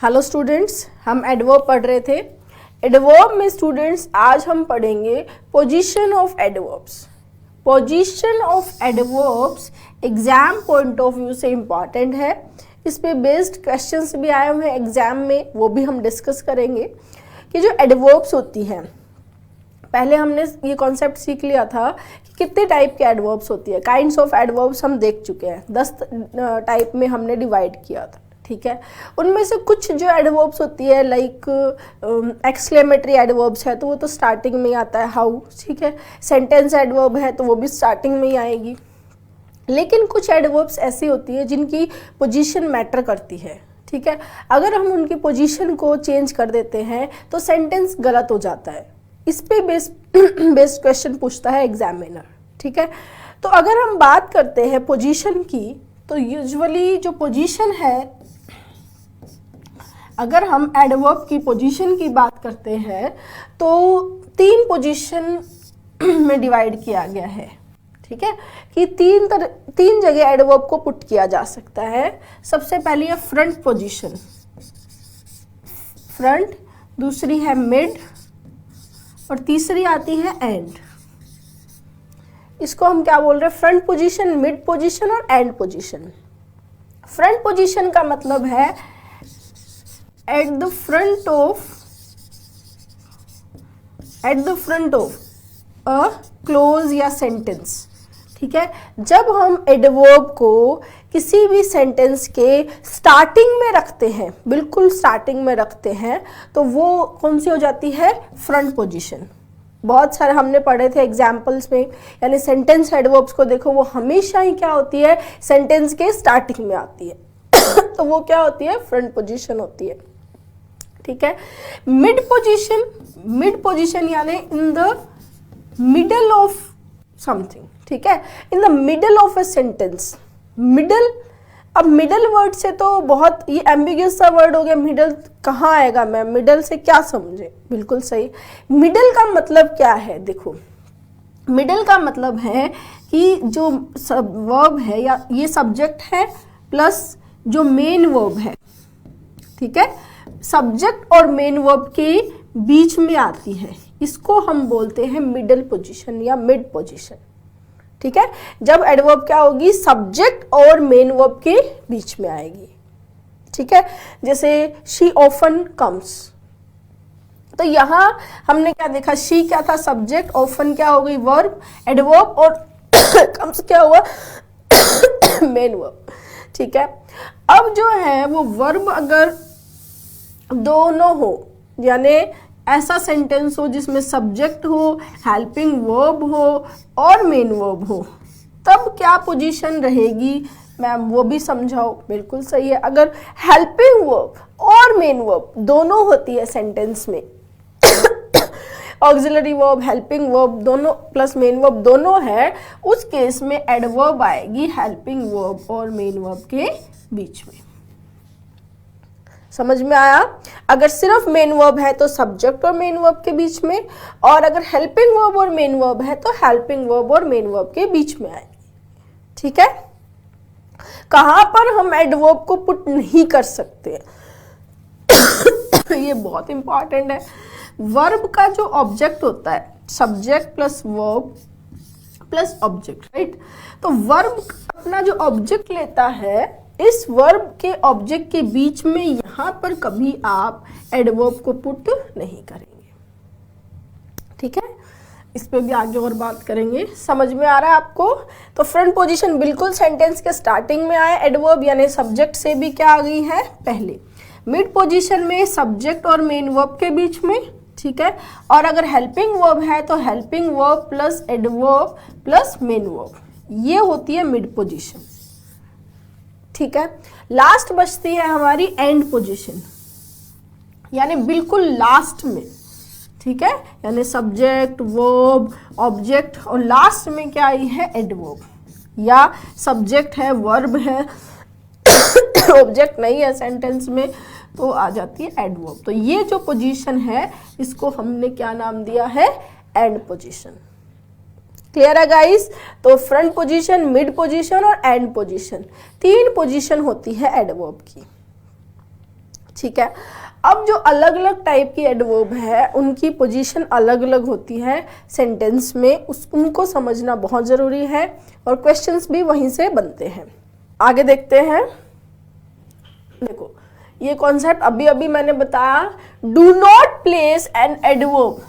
Hello students, हम adverb पढ़ रहे थे। एडवर्ब में स्टूडेंट्स आज हम पढ़ेंगे position of adverbs. Position of adverbs exam point of view से इम्पॉर्टेंट है। इस पे बेस्ड क्वेश्चंस भी आए हुए हैं एग्जाम में, वो भी हम डिस्कस करेंगे कि जो एडवर्ब्स होती हैं, पहले हमने ये कॉन्सेप्ट सीख लिया था कि कितने टाइप के एडवर्ब्स होती है। काइंड्स ऑफ एडवर्ब्स हम देख चुके हैं, 10 टाइप में हमने डिवाइड किया था, ठीक है। उनमें से कुछ जो एडवर्ब्स होती है लाइक एक्सक्लेमेटरी एडवर्ब्स है तो वो तो स्टार्टिंग में ही आता है, हाउ, ठीक है। सेंटेंस एडवर्ब है तो वो भी स्टार्टिंग में ही आएगी। लेकिन कुछ एडवर्ब्स ऐसी होती है जिनकी पोजीशन मैटर करती है, ठीक है। अगर हम उनकी पोजीशन को चेंज कर देते हैं तो सेंटेंस गलत हो जाता है। इस पे बेस्ड क्वेश्चन पूछता है एग्जामिनर, ठीक है। तो अगर हम बात करते हैं पोजीशन की, तो यूजुअली जो पोजीशन है, अगर हम एडवर्ब की पोजीशन की बात करते हैं तो 3 पोजीशन में डिवाइड किया गया है, ठीक है, कि तीन जगह एडवर्ब को पुट किया जा सकता है। सबसे पहली है फ्रंट पोजीशन, फ्रंट, दूसरी है मिड और तीसरी आती है एंड। इसको हम क्या बोल रहे हैं? फ्रंट पोजीशन, मिड पोजीशन और एंड पोजीशन। फ्रंट पोजीशन का मतलब है at the front of a close या सेंटेंस, ठीक है। जब हम एडवर्ब को किसी भी सेंटेंस के स्टार्टिंग में रखते हैं, बिल्कुल स्टार्टिंग में रखते हैं, तो वो कौन सी हो जाती है? Front position. बहुत सारे हमने पढ़े थे एग्जाम्पल्स में, यानी सेंटेंस एडवर्ब्स को देखो, वो हमेशा ही क्या होती है? सेंटेंस के स्टार्टिंग में आती है तो वो क्या होती है? फ्रंट पोजीशन होती है, ठीक है। मिड पोजीशन यानी in the middle of something, ठीक है, in the middle of a sentence. Middle, अब मिडल वर्ड से तो बहुत ये एम्बिगियस सा वर्ड हो गया। मिडल कहाँ आएगा? मैं मिडल से क्या समझे? बिल्कुल सही। मिडल का मतलब क्या है? देखो, मिडल का मतलब है कि जो वर्ब है या ये सब्जेक्ट है प्लस जो मेन वर्ब है, ठीक है, सब्जेक्ट और मेन वर्ब के बीच में आती है, इसको हम बोलते हैं मिडल पोजीशन या मिड पोजीशन, ठीक है। जब एडवर्ब क्या होगी? सब्जेक्ट और मेन वर्ब के बीच में आएगी, ठीक है। जैसे शी ऑफन कम्स, तो यहां हमने क्या देखा? शी क्या था? सब्जेक्ट, ऑफन क्या हो गई? वर्ब, एडवर्ब, और कम्स क्या हुआ? मेन वर्ब, ठीक है। अब जो है वो वर्ब अगर दोनों हो, यानी ऐसा सेंटेंस हो जिसमें सब्जेक्ट हो, हेल्पिंग वर्ब हो और मेन वर्ब हो, तब क्या पोजीशन रहेगी? मैम वो भी समझाओ। बिल्कुल सही है। अगर हेल्पिंग वर्ब और मेन वर्ब दोनों होती है सेंटेंस में, ऑक्सिलरी वर्ब, हेल्पिंग वर्ब दोनों प्लस मेन वर्ब दोनों है, उस केस में एडवर्ब आएगी हेल्पिंग वर्ब और मेन वर्ब के बीच में। समझ में आया? अगर सिर्फ मेन वर्ब है तो सब्जेक्ट और मेन वर्ब के बीच में, और अगर हेल्पिंग वर्ब और मेन वर्ब है तो हेल्पिंग वर्ब और मेन वर्ब के बीच में आएगी, ठीक है। कहां पर हम एडवर्ब को पुट नहीं कर सकते? ये बहुत इंपॉर्टेंट है। वर्ब का जो ऑब्जेक्ट होता है, subject plus verb plus object, right. तो वर्ब अपना जो ऑब्जेक्ट लेता है, इस वर्ब के ऑब्जेक्ट के बीच में यहां पर कभी आप एडवर्ब को पुट नहीं करेंगे, ठीक है। इस पे भी आगे और बात करेंगे। समझ में आ रहा है आपको? तो फ्रंट पोजीशन बिल्कुल सेंटेंस के स्टार्टिंग में आए एडवर्ब, यानी सब्जेक्ट से भी क्या आ गई है? पहले। मिड पोजीशन में सब्जेक्ट और मेन वर्ब के बीच में, ठीक है। और अगर हेल्पिंग वर्ब है तो helping verb plus adverb plus main verb, ये होती है मिड पोजीशन, ठीक है। लास्ट बचती है हमारी एंड पोजीशन, यानी बिल्कुल लास्ट में, ठीक है, यानी सब्जेक्ट, वर्ब, ऑब्जेक्ट और लास्ट में क्या आई है? एडवर्ब, या सब्जेक्ट है, वर्ब है, ऑब्जेक्ट नहीं है सेंटेंस में, तो आ जाती है एडवर्ब। तो ये जो पोजीशन है इसको हमने क्या नाम दिया है? And position. क्लियर है गाइस? तो फ्रंट पोजीशन, मिड पोजीशन और एंड पोजीशन, 3 पोजीशन होती है एडवर्ब की। ठीक है। अब जो अलग अलग टाइप की एडवर्ब है उनकी पोजीशन अलग अलग होती है सेंटेंस में, उनको समझना बहुत ज़रूरी है और क्वेश्चंस भी वहीं से बनते हैं। आगे देखते हैं। देखो ये कॉन्सेप्ट अभी अभी मैंने बताया, do not place an adverb,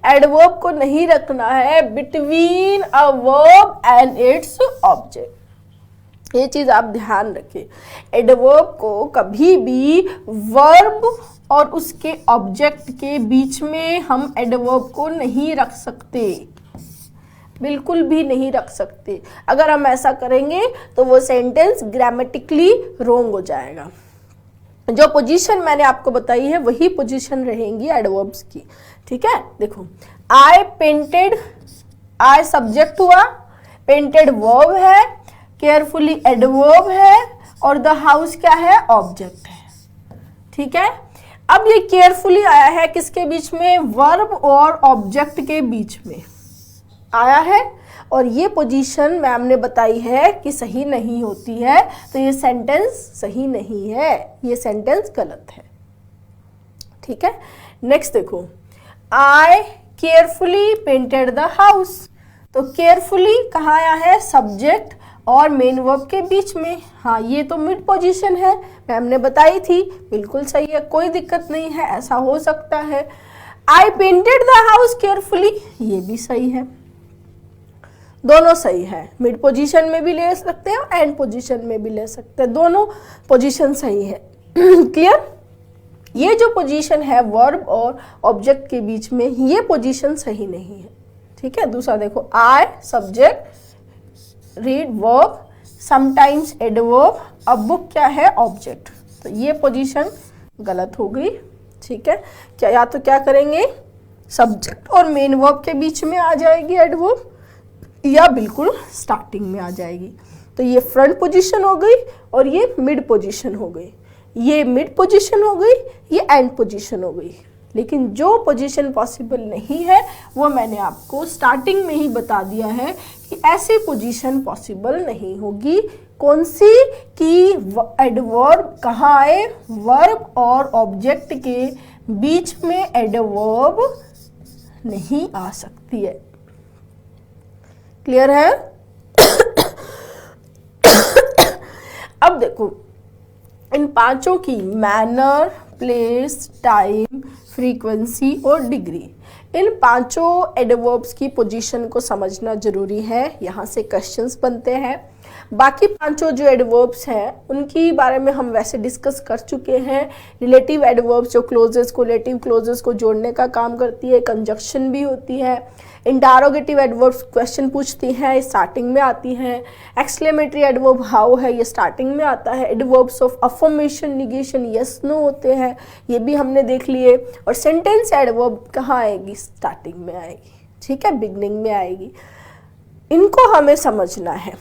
adverb को नहीं रखना है between a verb and its object. ये चीज आप ध्यान रखें, एडवर्ब को कभी भी वर्ब और उसके ऑब्जेक्ट के बीच में हम एडवर्ब को नहीं रख सकते, बिल्कुल भी नहीं रख सकते। अगर हम ऐसा करेंगे तो वो सेंटेंस ग्रामेटिकली रॉन्ग हो जाएगा। जो पोजीशन मैंने आपको बताई है वही पोजीशन रहेंगी एडवर्ब्स की, ठीक है। देखो आई पेंटेड, आई सब्जेक्ट हुआ, पेंटेड वर्ब है, केयरफुली एडवर्ब है और द हाउस क्या है, ऑब्जेक्ट है, ठीक है। अब ये केयरफुली आया है किसके बीच में, वर्ब और ऑब्जेक्ट के बीच में आया है, और ये पोजीशन मैम ने बताई है कि सही नहीं होती है, तो ये सेंटेंस सही नहीं है, ये सेंटेंस गलत है, ठीक है। नेक्स्ट देखो, आई केयरफुली पेंटेड द हाउस, तो केयरफुली कहाँ आया है, सब्जेक्ट और मेन वर्ब के बीच में। हाँ ये तो मिड पोजीशन है, मैम ने बताई थी, बिल्कुल सही है, कोई दिक्कत नहीं है, ऐसा हो सकता है। आई पेंटेड द हाउस केयरफुली, ये भी सही है, दोनों सही है, मिड पोजीशन में भी ले सकते हैं और एंड पोजीशन में भी ले सकते हैं, दोनों पोजीशन सही है। क्लियर। ये जो पोजीशन है वर्ब और ऑब्जेक्ट के बीच में, ये पोजीशन सही नहीं है, ठीक है। दूसरा देखो, I subject, read verb, sometimes adverb, अब बुक क्या है, ऑब्जेक्ट, तो ये पोजीशन गलत हो गई, ठीक है। क्या या तो क्या करेंगे, सब्जेक्ट और मेन वर्ब के बीच में आ जाएगी एडवर्ब, या बिल्कुल स्टार्टिंग में आ जाएगी। तो ये फ्रंट पोजीशन हो गई और ये मिड पोजीशन हो गई, ये मिड पोजीशन हो गई, ये एंड पोजीशन हो गई। लेकिन जो पोजीशन पॉसिबल नहीं है वो मैंने आपको स्टार्टिंग में ही बता दिया है कि ऐसी पोजीशन पॉसिबल नहीं होगी। कौन सी, कि एडवर्ब कहाँ आए, वर्ब और ऑब्जेक्ट के बीच में एडवर्ब नहीं आ सकती है। क्लियर है। अब देखो इन पांचों की मैनर, प्लेस, टाइम, फ्रीक्वेंसी और डिग्री, इन पांचों एडवर्ब्स की पोजीशन को समझना जरूरी है, यहाँ से क्वेश्चंस बनते हैं। बाकी पांचों जो एडवर्ब्स हैं उनकी बारे में हम वैसे डिस्कस कर चुके हैं। रिलेटिव एडवर्ब्स जो क्लोजेस को, रिलेटिव क्लोजेस को जोड़ने का काम करती है, कंजक्शन भी होती है। इंटारोगेटिव एडवर्ब्स क्वेश्चन पूछती हैं, स्टार्टिंग में आती हैं। एक्सक्लेमेटरी एडवर्ब हाउ है, ये स्टार्टिंग में आता है। Adverbs of affirmation, negation, yes no होते हैं, ये भी हमने देख लिए। और सेंटेंस एडवर्ब कहाँ आएगी, स्टार्टिंग में आएगी, ठीक है, बिगनिंग में आएगी। इनको हमें समझना है,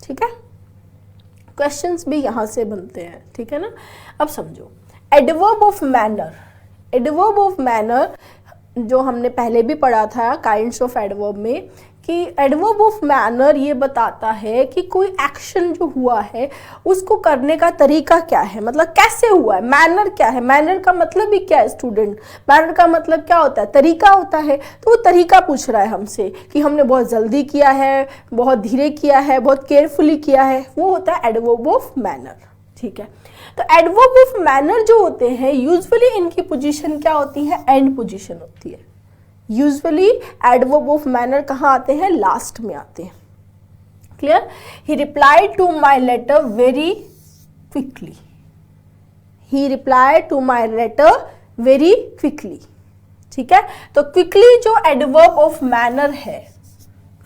ठीक है। क्वेश्चंस भी यहाँ से बनते हैं, ठीक है ना। अब समझो adverb of manner, adverb of manner जो हमने पहले भी पढ़ा था काइंड्स ऑफ एडवर्ब में, कि एडवर्ब ऑफ मैनर ये बताता है कि कोई एक्शन जो हुआ है उसको करने का तरीका क्या है, मतलब कैसे हुआ है। मैनर क्या है, मैनर का मतलब ही क्या है स्टूडेंट, मैनर का मतलब क्या होता है, तरीका होता है। तो वो तरीका पूछ रहा है हमसे कि हमने बहुत जल्दी किया है, बहुत धीरे किया है, बहुत केयरफुली किया है, वो होता है एडवर्ब ऑफ मैनर, ठीक है। तो एडवर्ब ऑफ मैनर जो होते हैं यूजुअली इनकी पोजीशन क्या होती है, एंड पोजीशन होती है। यूजुअली एडवर्ब ऑफ मैनर कहाँ आते हैं, लास्ट में आते हैं। Clear. He replied to my letter very quickly, he replied to my letter very quickly, ठीक है। तो क्विकली जो एडवर्ब ऑफ मैनर है,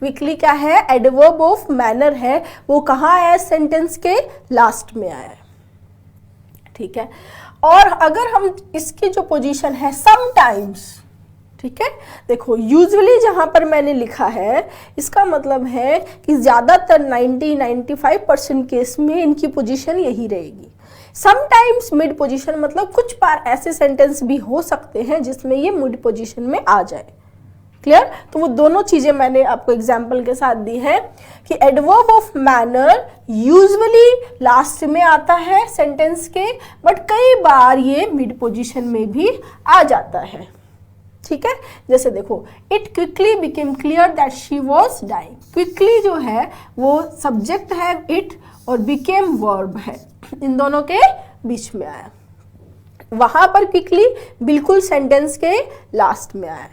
क्विकली क्या है, एडवर्ब ऑफ मैनर है, वो कहाँ आया, सेंटेंस के लास्ट में आया है, ठीक है। और अगर हम इसकी जो पोजीशन है समटाइम्स, ठीक है, देखो यूजुअली जहां पर मैंने लिखा है इसका मतलब है कि ज्यादातर 90-95% केस में इनकी पोजीशन यही रहेगी। समटाइम्स मिड पोजीशन मतलब कुछ बार ऐसे सेंटेंस भी हो सकते हैं जिसमें ये मिड पोजीशन में आ जाए, क्लियर? तो वो दोनों चीजें मैंने आपको एग्जाम्पल के साथ दी है कि adverb of manner usually last में आता है सेंटेंस के, बट कई बार ये मिड पोजीशन में भी आ जाता है। ठीक है, जैसे देखो, it quickly became clear that she was dying. Quickly जो है वो सब्जेक्ट है इट और बिकेम वर्ब है, इन दोनों के बीच में आया। वहां पर क्विकली बिल्कुल सेंटेंस के लास्ट में आया।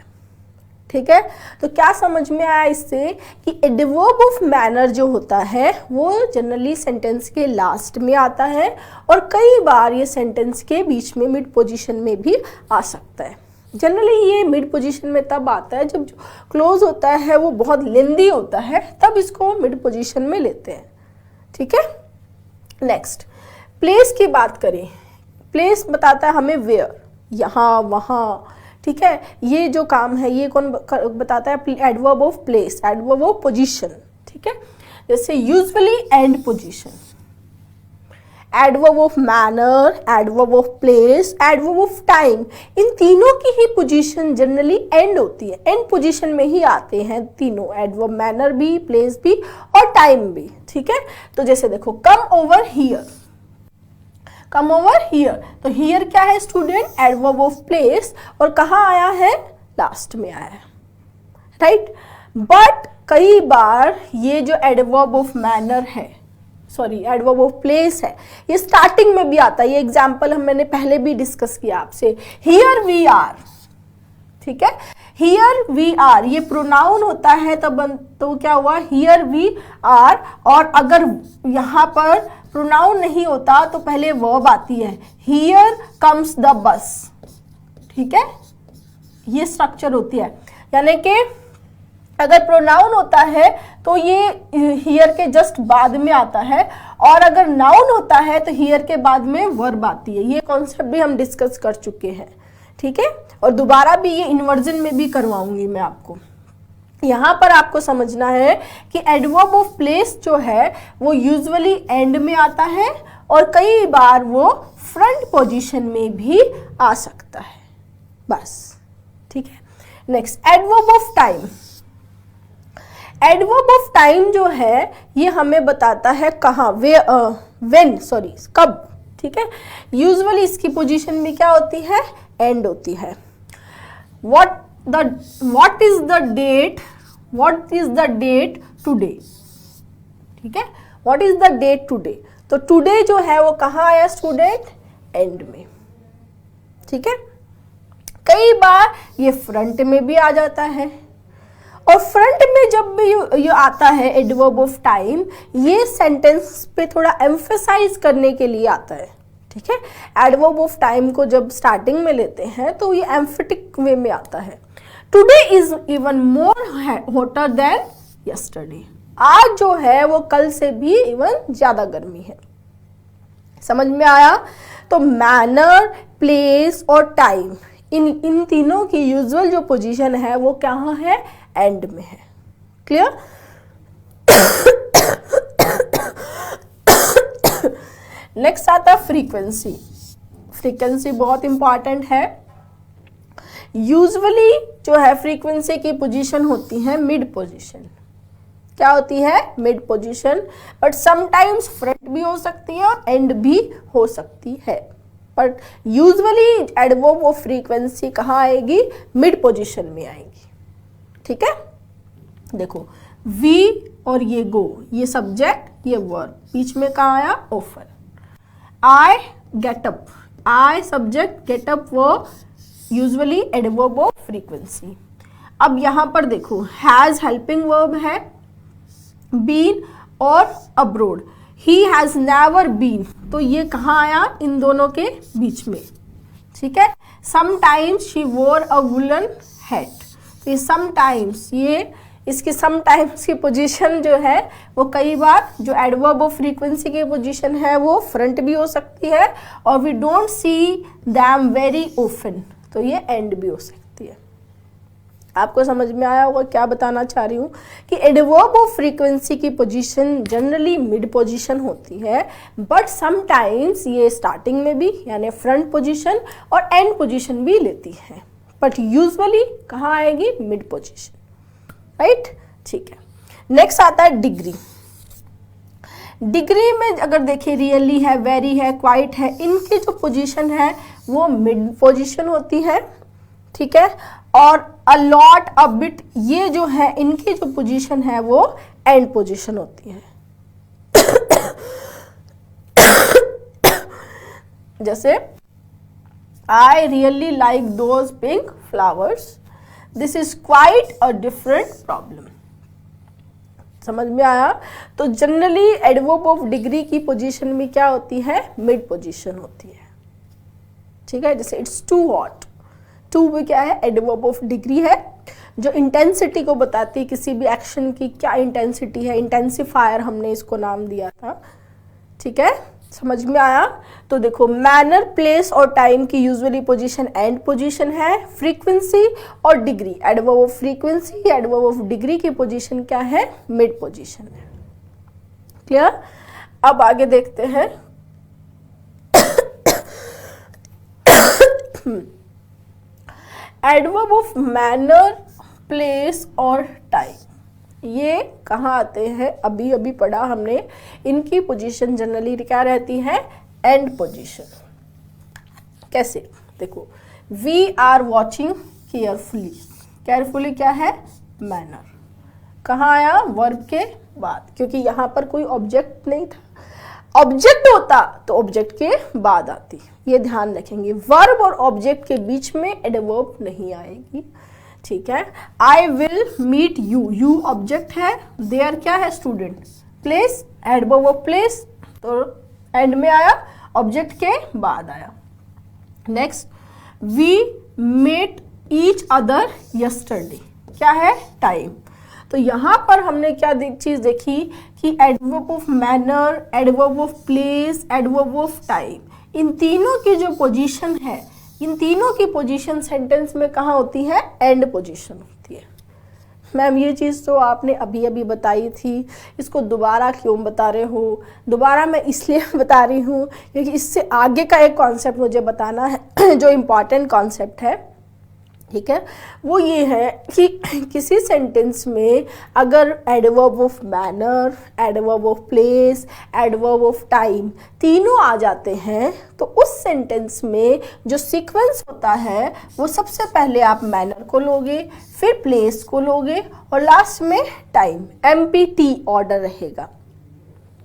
ठीक है, तो क्या समझ में आया इससे कि एडवर्ब ऑफ मैनर जो होता है वो जनरली सेंटेंस के लास्ट में आता है और कई बार ये सेंटेंस के बीच में मिड पोजीशन में भी आ सकता है। जनरली ये मिड पोजीशन में तब आता है जब जो क्लोज होता है वो बहुत लेंदी होता है, तब इसको मिड पोजीशन में लेते हैं। ठीक है, नेक्स्ट प्लेस की बात करें। प्लेस बताता है हमें वेयर, यहाँ वहाँ। ठीक है, ये जो काम है ये कौन बताता है? Adverb of place, adverb of position. ठीक है, जैसे usually end position, adverb of manner, adverb of place, adverb of time, इन तीनों की ही पोजीशन जनरली एंड होती है। एंड पोजीशन में ही आते हैं तीनों, एडवर्ब मैनर भी, प्लेस भी और टाइम भी। ठीक है, तो जैसे देखो, come over here, come over here, तो हियर क्या है स्टूडेंट? एडवर्ब ऑफ प्लेस, और कहाँ आया है? लास्ट में आया है, राइट? बट कई बार ये जो एडवर्ब ऑफ मैनर है, सॉरी एडवर्ब ऑफ प्लेस है, ये स्टार्टिंग में भी आता है। ये एग्जाम्पल मैंने पहले भी डिस्कस किया आपसे, हियर वी आर। ठीक है, हियर वी आर ये प्रोनाउन होता है तब, तो क्या हुआ? Here we are. और अगर यहाँ पर प्रोनाउन नहीं होता तो पहले वर्ब आती है, हियर कम्स द बस। ठीक है, ये स्ट्रक्चर होती है, यानी कि अगर प्रोनाउन होता है तो ये हियर के जस्ट बाद में आता है, और अगर नाउन होता है तो हियर के बाद में वर्ब आती है। ये कॉन्सेप्ट भी हम डिस्कस कर चुके हैं। ठीक है, और दोबारा भी ये इन्वर्जन में भी करवाऊंगी मैं आपको। यहाँ पर आपको समझना है कि एडवर्ब ऑफ प्लेस जो है वो यूजुअली एंड में आता है और कई बार वो फ्रंट पोजीशन में भी आ सकता है, बस। ठीक है, next adverb of time. Adverb of time जो है ये हमें बताता है कहाँ, व्हेन, सॉरी कब। ठीक है, यूजुअली इसकी पोजीशन भी क्या होती है? एंड होती है। what is the date today? ठीक है, what is the date today? तो today जो है वो कहाँ आया स्टूडेंट? एंड में। ठीक है, कई बार ये फ्रंट में भी आ जाता है, और फ्रंट में जब भी ये आता है एडवर्ब ऑफ टाइम, ये सेंटेंस पे थोड़ा एम्फेसाइज करने के लिए आता है। ठीक है, एडवर्ब ऑफ टाइम को जब स्टार्टिंग में लेते हैं तो ये एम्फेटिक वे में आता है। Today is even more hotter than yesterday. आज जो है वो कल से भी इवन ज्यादा गर्मी है। समझ में आया? तो मैनर, प्लेस और टाइम, इन तीनों की यूजुअल जो पोजीशन है वो कहाँ है? एंड में है। क्लियर? नेक्स्ट आता फ्रीक्वेंसी। फ्रीक्वेंसी बहुत इंपॉर्टेंट है। यूजुअली जो है फ्रीक्वेंसी की पोजीशन होती है मिड पोजीशन। क्या होती है? Mid position, but sometimes front भी हो सकती है और एंड भी हो सकती है, but usually adverb of frequency कहाँ आएगी? मिड पोजीशन में आएगी। ठीक है, देखो वी और ये गो, ये सब्जेक्ट, ये वर्ब, बीच में कहाँ आया? Offer. I get up, I subject, get up वो यूजुअली एडवर्ब ऑफ फ्रीक्वेंसी। अब यहां पर देखो, हैज हेल्पिंग वर्ब है, बीन और abroad, he has never been, तो ये कहाँ आया? इन दोनों के बीच में। ठीक है, समटाइम्स शी वोर अ वुलन हैट, तो ये समटाइम्स, ये इसकी समटाइम्स की पोजीशन जो है वो कई बार जो एडवर्ब ऑफ फ्रीक्वेंसी की पोजीशन है वो फ्रंट भी हो सकती है, और we don't see them very often, तो ये एंड भी हो सकती है। आपको समझ में आया होगा क्या बताना चाह रही हूँ कि एडवर्ब ऑफ फ्रीक्वेंसी की पोजीशन जनरली मिड पोजीशन होती है, बट समटाइम्स ये स्टार्टिंग में भी यानी फ्रंट पोजीशन और एंड पोजीशन भी लेती है। बट यूजुअली कहाँ आएगी, मिड पोजीशन, राइट। ठीक है, नेक्स्ट आता है डिग्री। डिग्री में अगर देखिए रियली है, वेरी है, क्वाइट है, इनकी जो पोजीशन है वो मिड पोजीशन होती है, ठीक है। और अलॉट, अ बिट, ये जो है इनकी जो पोजीशन है वो एंड पोजीशन होती है। जैसे I really like those pink flowers, this is quite a different problem. समझ में आया। तो जनरली एडवर्ब ऑफ डिग्री की पोजीशन में क्या होती है, मिड पोजीशन होती है, ठीक है। जैसे इट्स टू हॉट, टू भी क्या है, एडवर्ब ऑफ डिग्री है, जो इंटेंसिटी को बताती है, किसी भी एक्शन की क्या इंटेंसिटी है, इंटेंसिफायर हमने इसको नाम दिया था, ठीक है। समझ में आया। तो देखो मैनर, प्लेस और टाइम की यूजुअली पोजीशन एंड पोजीशन है। फ्रीक्वेंसी और degree, adverb of frequency, adverb of degree की पोजीशन क्या है, मिड पोजीशन है। क्लियर। अब आगे देखते हैं। एडवर्ब ऑफ मैनर, प्लेस और टाइम, ये कहाँ आते हैं, अभी अभी पढ़ा हमने। इनकी पोजीशन जनरली क्या रहती है, एंड पोजीशन। कैसे, देखो we are watching carefully, carefully क्या है, मैनर, कहाँ आया, वर्ब के बाद, क्योंकि यहाँ पर कोई ऑब्जेक्ट नहीं था। ऑब्जेक्ट होता तो ऑब्जेक्ट के बाद आती, ये ध्यान रखेंगे। वर्ब और ऑब्जेक्ट के बीच में एडवर्ब नहीं आएगी, ठीक है। I will meet you, you object है, देयर क्या है, student. Place, adverb of place, तो एंड में आया, ऑब्जेक्ट के बाद आया। Next, we met each other yesterday, क्या है, टाइम। तो यहाँ पर हमने क्या चीज देखी कि adverb of manner, adverb of place, adverb of time, इन तीनों की जो पोजीशन है, इन तीनों की पोजीशन सेंटेंस में कहाँ होती है, एंड पोजीशन होती है। मैम ये चीज़ तो आपने अभी अभी बताई थी, इसको दोबारा क्यों बता रहे हो। दोबारा मैं इसलिए बता रही हूँ क्योंकि इससे आगे का एक कॉन्सेप्ट मुझे बताना है जो इम्पॉर्टेंट कॉन्सेप्ट है, ठीक है। वो ये है कि किसी सेंटेंस में अगर adverb of manner, adverb of place, adverb of time तीनों आ जाते हैं तो उस सेंटेंस में जो सीक्वेंस होता है वो सबसे पहले आप मैनर को लोगे, फिर प्लेस को लोगे और लास्ट में टाइम, MPT ऑर्डर रहेगा,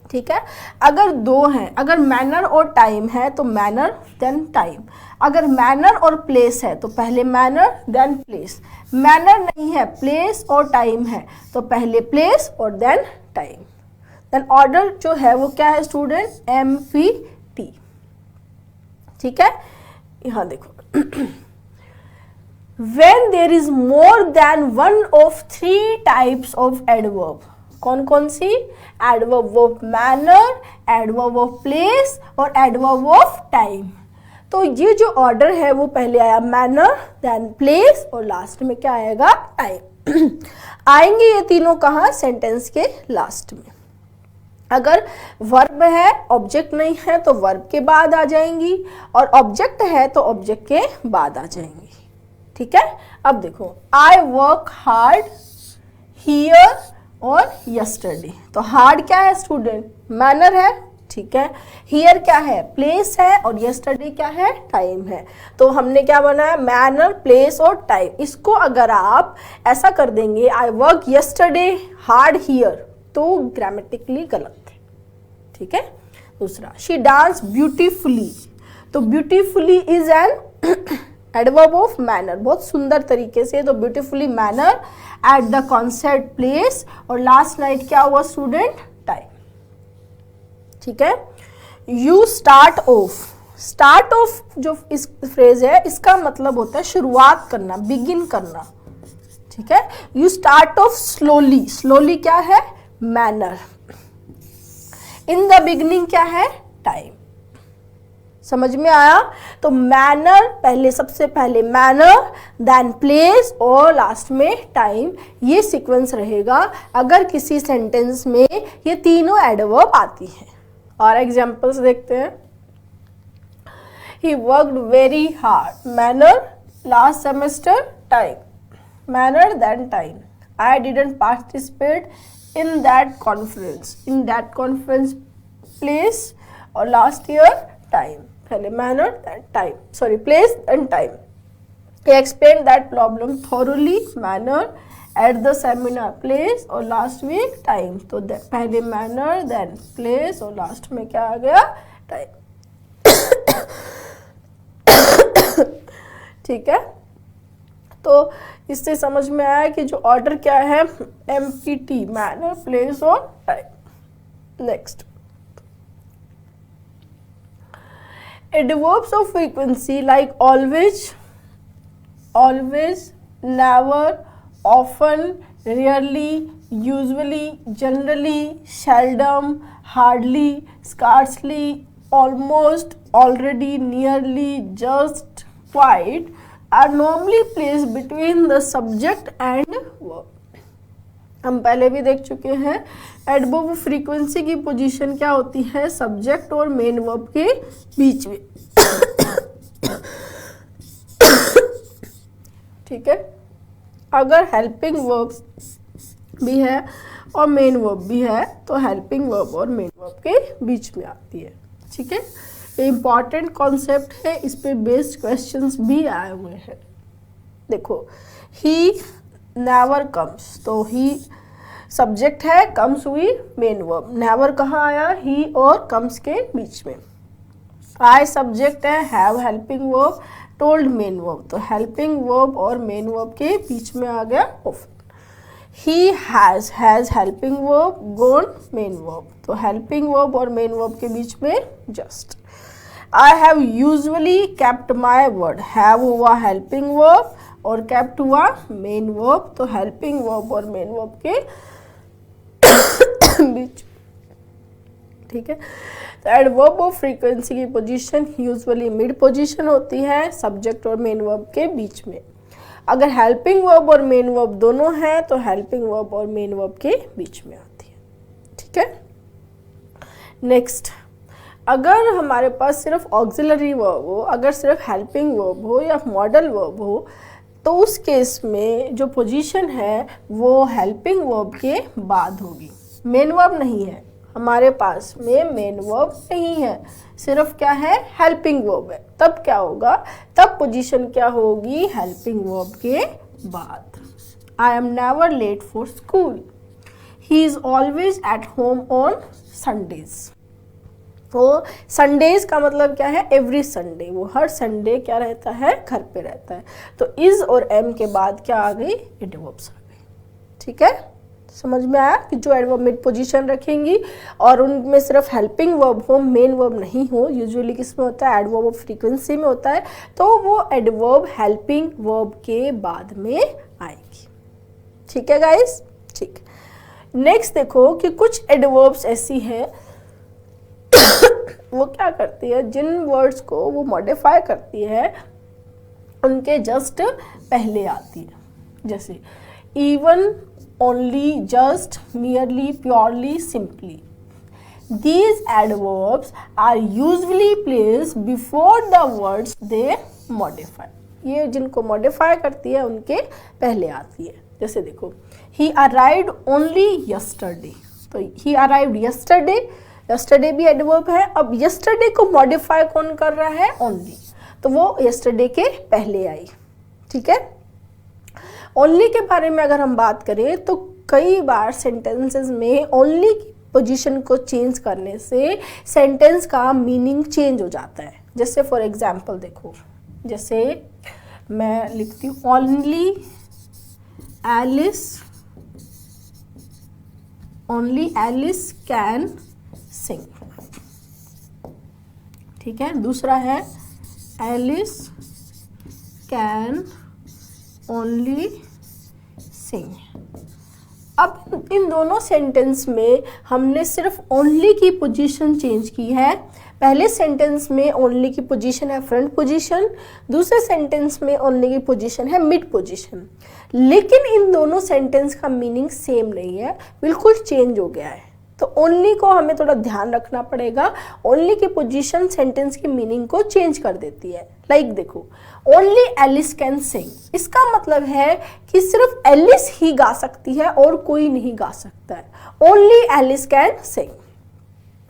ठीक है। अगर दो हैं, अगर मैनर और टाइम है तो मैनर देन टाइम, अगर मैनर और प्लेस है तो पहले मैनर देन प्लेस, मैनर नहीं है प्लेस और टाइम है तो पहले प्लेस और देन टाइम। देन ऑर्डर जो है वो क्या है स्टूडेंट, MPT, ठीक है। यहाँ देखो when there is more than one of three types of adverb, कौन कौन सी, adverb of manner, adverb of place और एडवर्ब ऑफ टाइम। तो ये जो ऑर्डर है वो पहले आया मैनर देन प्लेस और लास्ट में क्या आएगा, टाइम। आएंगे ये तीनों कहाँ, सेंटेंस के लास्ट में। अगर वर्ब है, ऑब्जेक्ट नहीं है तो वर्ब के बाद आ जाएंगी, और ऑब्जेक्ट है तो ऑब्जेक्ट के बाद आ जाएंगी, ठीक है। अब देखो आई वर्क हार्ड हियर और यस्टरडे, तो हार्ड क्या है स्टूडेंट, मैनर है, ठीक है। हियर क्या है, प्लेस है, और यस्टरडे क्या है, टाइम है। तो हमने क्या बनाया, मैनर, प्लेस और टाइम। इसको अगर आप ऐसा कर देंगे I work yesterday hard here तो ग्रामेटिकली गलत है, ठीक है। दूसरा, शी डांस ब्यूटीफुली, तो beautifully is an adverb of manner, बहुत सुंदर तरीके से, तो beautifully manner, at the concert place और लास्ट नाइट क्या हुआ स्टूडेंट, टाइम, ठीक है। You start of, start of जो इस फ्रेज है इसका मतलब होता है शुरुआत करना, बिगिन करना, ठीक है। You start of slowly, slowly क्या है, मैनर, इन द बिगिनिंग क्या है, टाइम। समझ में आया। तो मैनर पहले, सबसे पहले मैनर देन प्लेस और लास्ट में टाइम, ये सीक्वेंस रहेगा अगर किसी सेंटेंस में ये तीनों एडवर्ब आती हैं। और एग्जांपल्स देखते हैं। He worked very hard, manner last semester, time. Manner than time. I didn't participate in that conference. In that conference place or last year, time. पहले manner then time. Sorry, place and time. He explained that problem thoroughly. Manner at the seminar, place और last week time. तो पहले manner then place और last में क्या आ गया, time. ठीक है, तो इससे समझ में आया कि जो ऑर्डर क्या है, MPT, मैनर, प्लेस और time. Next, adverbs of frequency like always, always, never, often, rarely, usually, generally, seldom, hardly, scarcely, almost, already, nearly, just, quite are normally placed between the subject and verb. हम पहले भी देख चुके हैं, adverb of frequency की position क्या होती है, सब्जेक्ट और मेन वर्ब के बीच में. ठीक है, अगर हेल्पिंग वर्ब भी है और मेन वर्ब भी है तो हेल्पिंग वर्ब और मेन वर्ब के बीच में आती है. ठीक है, ये इम्पॉर्टेंट कॉन्सेप्ट है, इस पे बेस्ड क्वेश्चंस भी आए हुए हैं. देखो, ही नेवर कम्स, तो ही सब्जेक्ट है, कम्स हुई मेन वर्ब. नेवर कहाँ आया, ही और कम्स के बीच में. आई सब्जेक्ट है, have helping verb, told main verb, तो हेल्पिंग वर्ब और मेन वर्ब के बीच में आ गया often. He has helping verb, gone main verb, तो हेल्पिंग वर्ब और मेन वर्ब के बीच में just. I have usually kept my word. Have हुआ helping verb और kept हुआ main verb, तो helping verb और main verb के बीच. ठीक है, तो adverb of frequency की पोजीशन usually mid पोजीशन होती है, subject और main verb के बीच में. अगर helping verb और main verb दोनों हैं तो helping verb और main verb के बीच में आती है. ठीक है, नेक्स्ट, अगर हमारे पास सिर्फ ऑक्सिलरी वर्ब हो, अगर सिर्फ हेल्पिंग वर्ब हो या मॉडल वर्ब हो, तो उस केस में जो पोजीशन है वो हेल्पिंग वर्ब के बाद होगी. मेन वर्ब नहीं है हमारे पास में, मेन वर्ब नहीं है, सिर्फ क्या है, हेल्पिंग वर्ब है. तब क्या होगा, तब पोजीशन क्या होगी, हेल्पिंग वर्ब के बाद. I am never late for school. He is always at home on Sundays. तो संडेज का मतलब क्या है, एवरी संडे, वो हर संडे क्या रहता है, घर पे रहता है. तो इज और एम के बाद क्या आ गई, एडवर्ब्स आ गई. ठीक है, समझ में आया कि जो एडवर्ब मिड पोजीशन रखेंगी और उनमें सिर्फ हेल्पिंग वर्ब हो, मेन वर्ब नहीं हो, यूजुअली किस में होता है, एडवर्ब ऑफ फ्रीक्वेंसी में होता है, तो वो एडवर्ब हेल्पिंग वर्ब के बाद में आएगी. ठीक है गाइस, ठीक. नेक्स्ट देखो कि कुछ एडवर्ब्स ऐसी हैं वो क्या करती है, जिन वर्ड्स को वो मॉडिफाई करती है उनके जस्ट पहले आती है. जैसे even, only, just, merely, purely, simply. These adverbs are usually placed before the words they modify. ये जिनको मॉडिफाई करती है उनके पहले आती है. जैसे देखो, he arrived only yesterday, तो he arrived yesterday, yesterday भी एडवर्ब है. अब yesterday को मॉडिफाई कौन कर रहा है, only, तो वो yesterday के पहले आई. ठीक है, only के बारे में अगर हम बात करें तो कई बार सेंटेंसेस में only की पोजीशन को चेंज करने से सेंटेंस का मीनिंग चेंज हो जाता है. जैसे फॉर एग्जाम्पल देखो, जैसे मैं लिखती हूँ ओनली एलिस कैन सिंग. ठीक है, दूसरा है एलिस कैन ओनली सिंग. अब इन दोनों सेंटेंस में हमने सिर्फ ओनली की पोजीशन चेंज की है. पहले सेंटेंस में ओनली की पोजीशन है फ्रंट पोजीशन, दूसरे सेंटेंस में ओनली की पोजीशन है मिड पोजीशन. लेकिन इन दोनों सेंटेंस का मीनिंग सेम नहीं है, बिल्कुल चेंज हो गया है. तो ओनली को हमें थोड़ा ध्यान रखना पड़ेगा, ओनली की पोजीशन सेंटेंस की मीनिंग को चेंज कर देती है। लाइक देखो, ओनली एलिस कैन सिंग, इसका मतलब है कि सिर्फ एलिस ही गा सकती है और कोई नहीं गा सकता है। Only Alice can sing.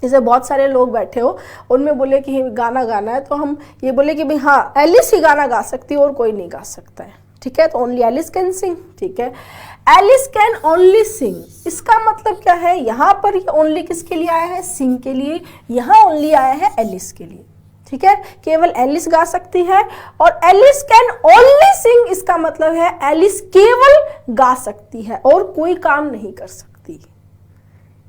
जैसे बहुत सारे लोग बैठे हो, उनमें बोले कि गाना गाना है, तो हम ये बोले कि भाई हाँ एलिस ही गाना गा सकती है और कोई नहीं गा सकता है, ठीक है। तो ओनली एलिस कैन सिंग, ठीक है। एलिस कैन ओनली सिंग, इसका मतलब क्या है, यहाँ पर ओनली किसके लिए आया है, सिंग के लिए, यहाँ ओनली आया है एलिस के लिए, ठीक है। केवल एलिस गा सकती है। और एलिस कैन ओनली सिंग, इसका मतलब है एलिस केवल गा सकती है और कोई काम नहीं कर सकती,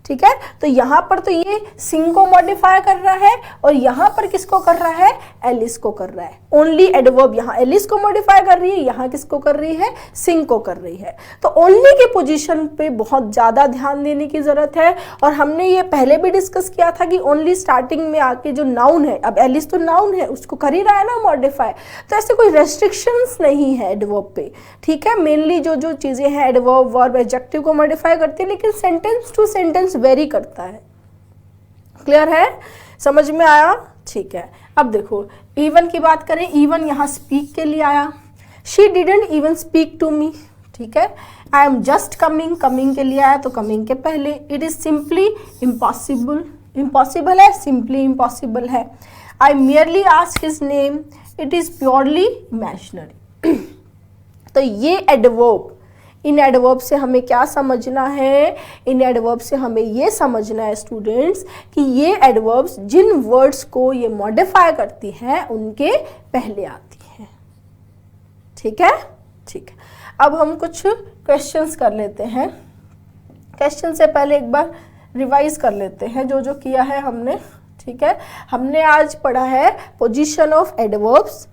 ठीक है। तो यहां पर तो ये सिंग को मॉडिफाई कर रहा है और यहां पर किसको कर रहा है, एलिस को कर रहा है। ओनली एडवर्ब यहां एलिस को मॉडिफाई कर रही है, यहां किसको कर रही है, सिंग को कर रही है। तो ओनली के पोजीशन पे बहुत ज्यादा ध्यान देने की जरूरत है। और हमने ये पहले भी डिस्कस किया था कि ओनली स्टार्टिंग में आके जो नाउन है, अब एलिस तो नाउन है, उसको कर ही रहा है ना मॉडिफाई, तो ऐसे कोई रेस्ट्रिक्शंस नहीं है एडवर्ब पे, ठीक है। मेनली जो जो चीजें हैं एडवर्ब वर्ब एडजेक्टिव को मॉडिफाई करती है, लेकिन सेंटेंस टू सेंटेंस वेरी करता है। क्लियर है, समझ में आया, ठीक है। अब देखो इवन की बात करें, इवन यहां स्पीक के लिए आया, she didn't even speak to me, ठीक है। I am just coming, coming के लिए आया तो कमिंग के पहले। It is simply impossible, impossible है, सिंपली इम्पॉसिबल है। I merely ask his name, it is purely imaginary. तो ये एडवर्ब, इन एडवर्ब से हमें क्या समझना है, इन एडवर्ब से हमें ये समझना है स्टूडेंट्स कि ये एडवर्ब्स जिन वर्ड्स को ये मॉडिफाई करती हैं उनके पहले आती हैं, ठीक है, ठीक है। अब हम कुछ क्वेश्चंस कर लेते हैं। क्वेश्चन से पहले एक बार रिवाइज कर लेते हैं जो जो किया है हमने, ठीक है। हमने आज पढ़ा है position of adverbs.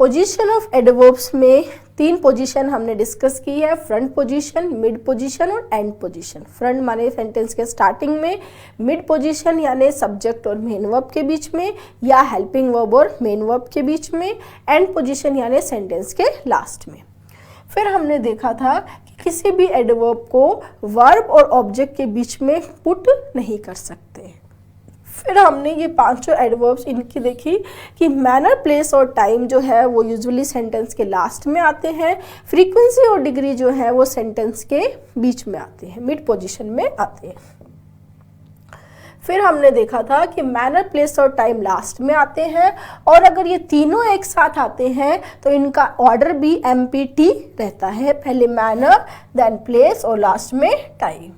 Position of adverbs में 3 पोजीशन हमने डिस्कस की है, फ्रंट पोजीशन, मिड पोजीशन और एंड पोजीशन। फ्रंट माने सेंटेंस के स्टार्टिंग में, मिड पोजीशन यानी सब्जेक्ट और मेन वर्ब के बीच में या हेल्पिंग वर्ब और मेन वर्ब के बीच में, एंड पोजीशन यानी सेंटेंस के लास्ट में। फिर हमने देखा था कि किसी भी एडवर्ब को वर्ब और ऑब्जेक्ट के बीच में पुट नहीं कर सकते। फिर हमने ये 5 एडवर्ब्स इनकी देखी कि मैनर, प्लेस और टाइम जो है वो यूजुअली सेंटेंस के लास्ट में आते हैं। फ्रीक्वेंसी और डिग्री जो है वो सेंटेंस के बीच में आते हैं, मिड पोजीशन में आते हैं। फिर हमने देखा था कि मैनर, प्लेस और टाइम लास्ट में आते हैं, और अगर ये तीनों एक साथ आते हैं तो इनका ऑर्डर भी MPT रहता है, पहले मैनर, देन प्लेस और लास्ट में टाइम।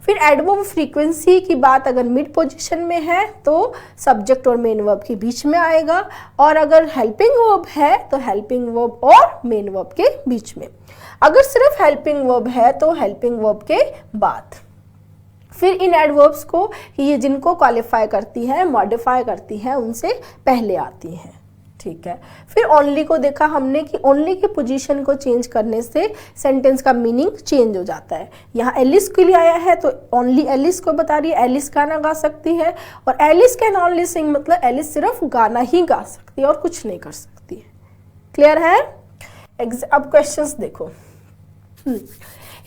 फिर एडवर्ब फ्रीक्वेंसी की बात अगर मिड पोजीशन में है तो सब्जेक्ट और मेन वर्ब के बीच में आएगा, और अगर हेल्पिंग वर्ब है तो हेल्पिंग वर्ब और मेन वर्ब के बीच में। अगर सिर्फ हेल्पिंग वर्ब है तो हेल्पिंग वर्ब के बाद। फिर इन एडवर्ब्स को ये जिनको क्वालिफाई करती है, मॉडिफाई करती है, उनसे पहले आती हैं, ठीक है। फिर ओनली को देखा हमने कि ओनली की पोजीशन को चेंज करने से सेंटेंस का मीनिंग चेंज हो जाता है। यहाँ एलिस के लिए आया है तो ओनली एलिस को बता रही है, एलिस गाना गा सकती है, और एलिस कैन ओनली सिंग मतलब एलिस सिर्फ गाना ही गा सकती है और कुछ नहीं कर सकती है। क्लियर है। अब क्वेश्चंस देखो।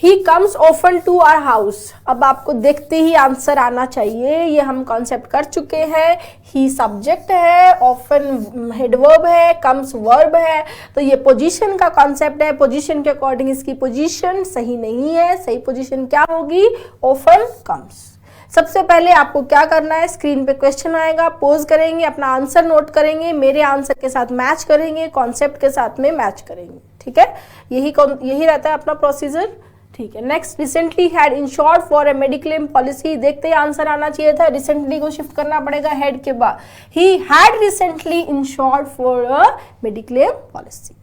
He comes often to our house, अब आपको देखते ही आंसर आना चाहिए, ये हम कॉन्सेप्ट कर चुके हैं। ही सब्जेक्ट है, ऑफन हेडवर्ब है, कम्स वर्ब है, तो ये पोजीशन का कॉन्सेप्ट है। पोजीशन के अकॉर्डिंग इसकी पोजीशन सही नहीं है, सही पोजीशन क्या होगी, ऑफन कम्स। सबसे पहले आपको क्या करना है, स्क्रीन पे क्वेश्चन आएगा, पोज करेंगे, अपना आंसर नोट करेंगे, मेरे आंसर के साथ मैच करेंगे, कॉन्सेप्ट के साथ में मैच करेंगे, ठीक है। यही रहता है अपना प्रोसीजर, ठीक है। Next, recently had insured for a mediclaim policy, देखते ही आंसर आना चाहिए था, रिसेंटली को शिफ्ट करना पड़ेगा हेड के बाद। He had recently insured for a mediclaim policy.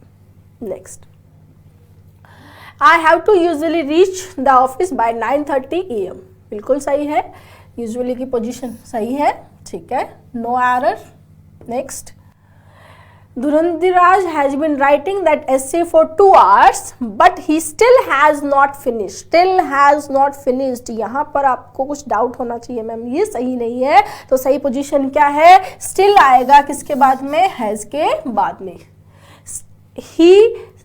Next, I have to usually reach the office by 9:30 AM, बिल्कुल सही है, यूजुअली की पोजीशन सही है, ठीक है, no error. Next, Dhurandhiraj has been writing that essay for 2 hours, but he still has not finished. Still has not finished. यहाँ पर आपको कुछ डाउट होना चाहिए मैम, ये सही नहीं है, तो सही पोजीशन क्या है, still आएगा किसके बाद में, has के बाद में। He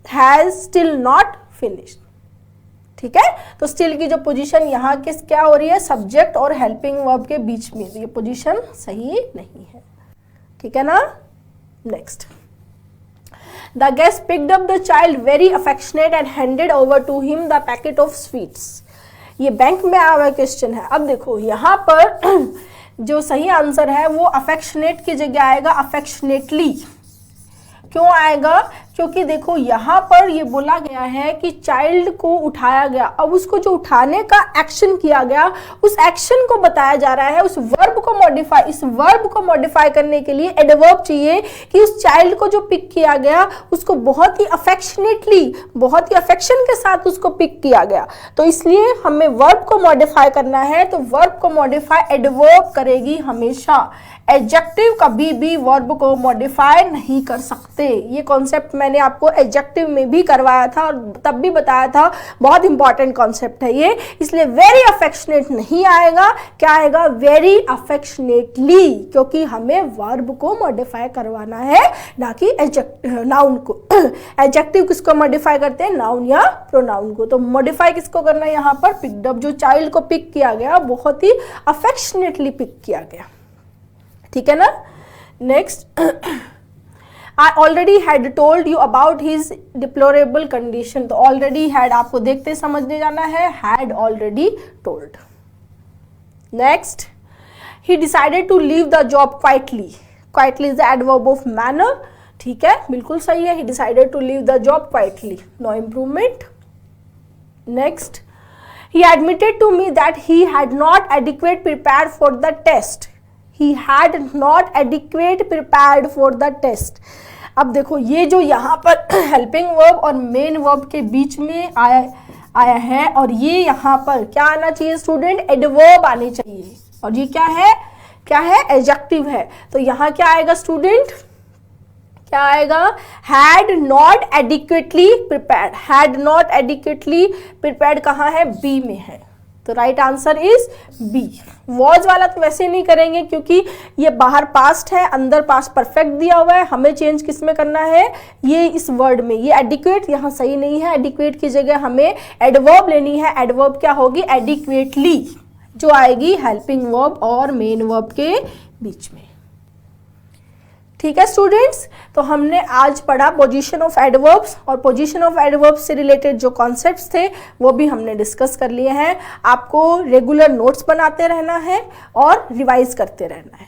has still not finished. ठीक है। तो स्टिल की जो पोजीशन यहाँ किस क्या हो रही है, सब्जेक्ट और हेल्पिंग वर्ब के बीच में, ये पोजीशन सही नहीं है, ठीक है ना। Next, the guest picked up the child very affectionate and handed over to him the packet of sweets. ये बैंक में आया हुआ क्वेश्चन है। अब देखो यहाँ पर जो सही आंसर है वो अफेक्शनेट की जगह आएगा अफेक्शनेटली। क्यों आएगा, क्योंकि देखो यहाँ पर ये बोला गया है कि चाइल्ड को उठाया गया, अब उसको जो उठाने का एक्शन किया गया उस एक्शन को बताया जा रहा है, उस वर्ब को मॉडिफाई, इस वर्ब को मॉडिफाई करने के लिए एडवर्ब चाहिए कि उस चाइल्ड को जो पिक किया गया उसको बहुत ही अफेक्शनेटली, बहुत ही अफेक्शन के साथ उसको पिक किया गया। तो इसलिए हमें वर्ब को मॉडिफाई करना है, तो वर्ब को मॉडिफाई एडवर्ब करेगी हमेशा। एडजेक्टिव कभी भी वर्ब को मॉडिफाई नहीं कर सकते। ये कॉन्सेप्ट मैंने आपको एडजेक्टिव में भी करवाया था और तब भी बताया था, बहुत इंपॉर्टेंट कॉन्सेप्ट है ये। इसलिए वेरी अफेक्शनेट नहीं आएगा, क्या आएगा, वेरी अफेक्शनेटली, क्योंकि हमें वर्ब को मॉडिफाई करवाना है, ना कि नाउन को। एडजेक्टिव किसको मॉडिफाई करते हैं, नाउन या प्रोनाउन को। तो मॉडिफाई किसको करना है यहाँ पर, पिक्ड अप, जो चाइल्ड को पिक किया गया बहुत ही अफेक्शनेटली पिक किया गया, ठीक है ना। Next, I already had told you about his deplorable condition। तो already had आपको देखते समझने जाना है, had already told। Next, he decided to leave the job quietly। Quietly is the adverb of manner, ठीक है, बिल्कुल सही है। He decided to leave the job quietly, no improvement। Next, he admitted to me that he had not adequate prepared for the test। He had not adequate prepared for the test। अब देखो ये जो यहाँ पर helping verb और main verb के बीच में आया है, और ये यहाँ पर क्या आना चाहिए स्टूडेंट, एडवर्ब आनी चाहिए, और ये क्या है, एडजेक्टिव है। तो यहाँ क्या आएगा स्टूडेंट, क्या आएगा, had not adequately prepared। had not adequately prepared कहाँ है, बी में है, तो right answer is B. Was वाला तो वैसे नहीं करेंगे क्योंकि ये बाहर पास्ट है, अंदर पास्ट परफेक्ट दिया हुआ है, हमें चेंज किस में करना है, ये इस वर्ड में। ये एडिक्वेट यहाँ सही नहीं है, एडिक्वेट की जगह हमें एडवर्ब लेनी है। एडवर्ब क्या होगी, एडिक्वेटली, जो आएगी हेल्पिंग वर्ब और मेन वर्ब के बीच में, ठीक है स्टूडेंट्स। तो हमने आज पढ़ा पोजीशन ऑफ एडवर्ब्स, और पोजीशन ऑफ एडवर्ब्स से रिलेटेड जो कॉन्सेप्ट्स थे वो भी हमने डिस्कस कर लिए हैं। आपको रेगुलर नोट्स बनाते रहना है और रिवाइज करते रहना है।